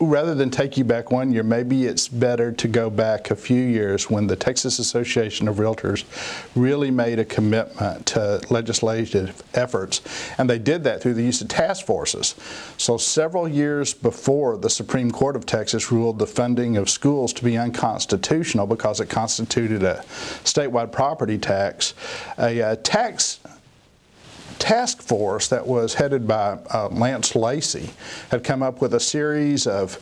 rather than take you back 1 year, maybe it's better to go back a few years when the Texas Association of Realtors really made a commitment to legislative efforts, and they did that through the use of task forces. So several years before the Supreme Court of Texas ruled the funding of schools to be unconstitutional because it constituted a statewide property tax, a task force that was headed by Lance Lacey had come up with a series of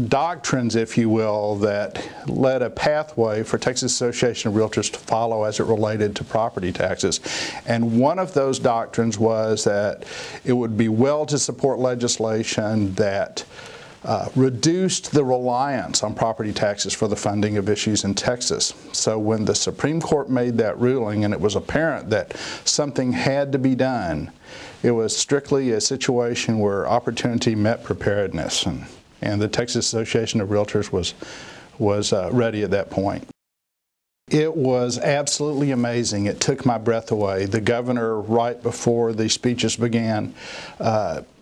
doctrines, if you will, that led a pathway for Texas Association of Realtors to follow as it related to property taxes. And one of those doctrines was that it would be well to support legislation that reduced the reliance on property taxes for the funding of issues in Texas. So when the Supreme Court made that ruling and it was apparent that something had to be done, it was strictly a situation where opportunity met preparedness, and the Texas Association of Realtors was ready at that point. It was absolutely amazing. It took my breath away. The governor, right before the speeches began,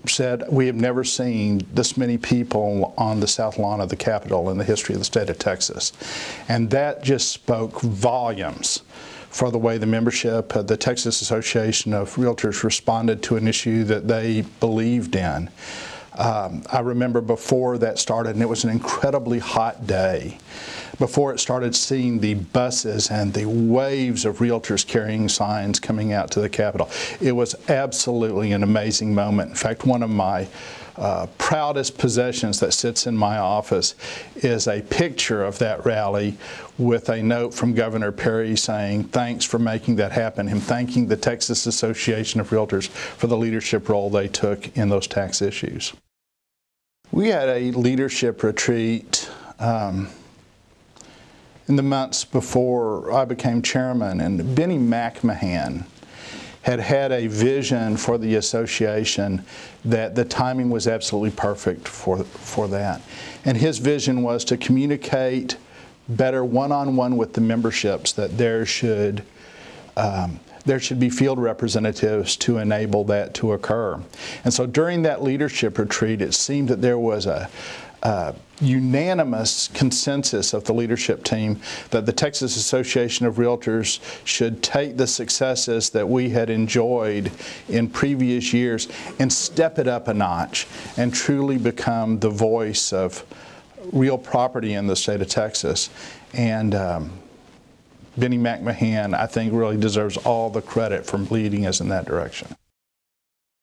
said, "We have never seen this many people on the south lawn of the Capitol in the history of the state of Texas." And that just spoke volumes for the way the membership of the Texas Association of Realtors responded to an issue that they believed in. I remember before that started, and it was an incredibly hot day, before it started seeing the buses and the waves of realtors carrying signs coming out to the Capitol. It was absolutely an amazing moment. In fact, one of my proudest possessions that sits in my office is a picture of that rally with a note from Governor Perry saying thanks for making that happen, him thanking the Texas Association of Realtors for the leadership role they took in those tax issues. We had a leadership retreat in the months before I became chairman, and Benny McMahon had a vision for the association that the timing was absolutely perfect for that. And his vision was to communicate better one-on-one with the memberships, that there should be field representatives to enable that to occur. And so during that leadership retreat, it seemed that there was a unanimous consensus of the leadership team that the Texas Association of Realtors should take the successes that we had enjoyed in previous years and step it up a notch and truly become the voice of real property in the state of Texas. And Benny McMahon, I think, really deserves all the credit for leading us in that direction.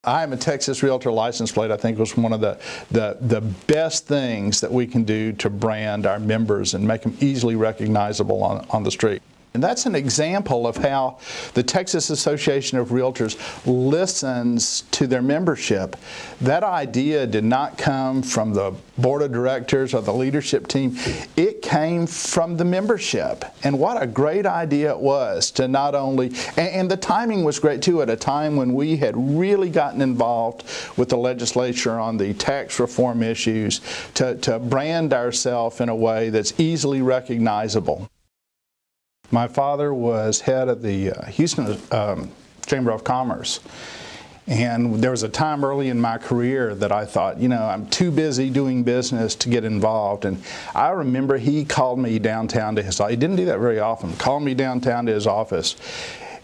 I'm a Texas Realtor license plate. I think was one of the best things that we can do to brand our members and make them easily recognizable on the street. And that's an example of how the Texas Association of Realtors listens to their membership. That idea did not come from the board of directors or the leadership team. It came from the membership. And what a great idea it was to not only, and the timing was great too, at a time when we had really gotten involved with the legislature on the tax reform issues, to brand ourselves in a way that's easily recognizable. My father was head of the Houston Chamber of Commerce, and there was a time early in my career that I thought, you know, I'm too busy doing business to get involved. And I remember he called me downtown to his office. He didn't do that very often. Called me downtown to his office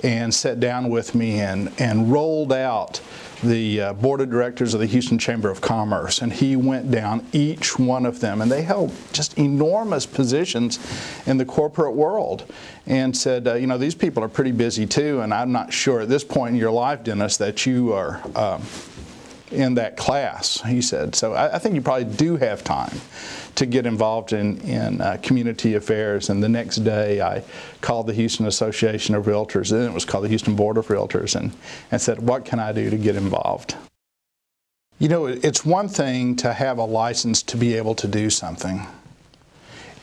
and sat down with me and rolled out the board of directors of the Houston Chamber of Commerce, and he went down each one of them, and they held just enormous positions in the corporate world, and said, you know, these people are pretty busy too, and I'm not sure at this point in your life, Dennis, that you are in that class, he said. So I think you probably do have time to get involved in community affairs. And the next day I called the Houston Association of Realtors, then it was called the Houston Board of Realtors, and said, what can I do to get involved? You know, it's one thing to have a license to be able to do something.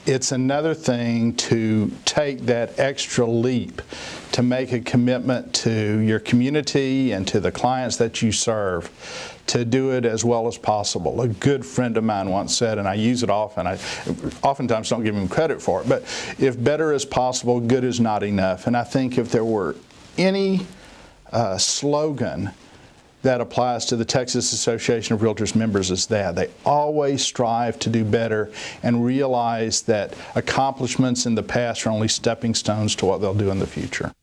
It's another thing to take that extra leap to make a commitment to your community and to the clients that you serve, to do it as well as possible. A good friend of mine once said, and I use it often, I oftentimes don't give him credit for it, but if better is possible, good is not enough. And I think if there were any slogan that applies to the Texas Association of Realtors members is that they always strive to do better and realize that accomplishments in the past are only stepping stones to what they'll do in the future.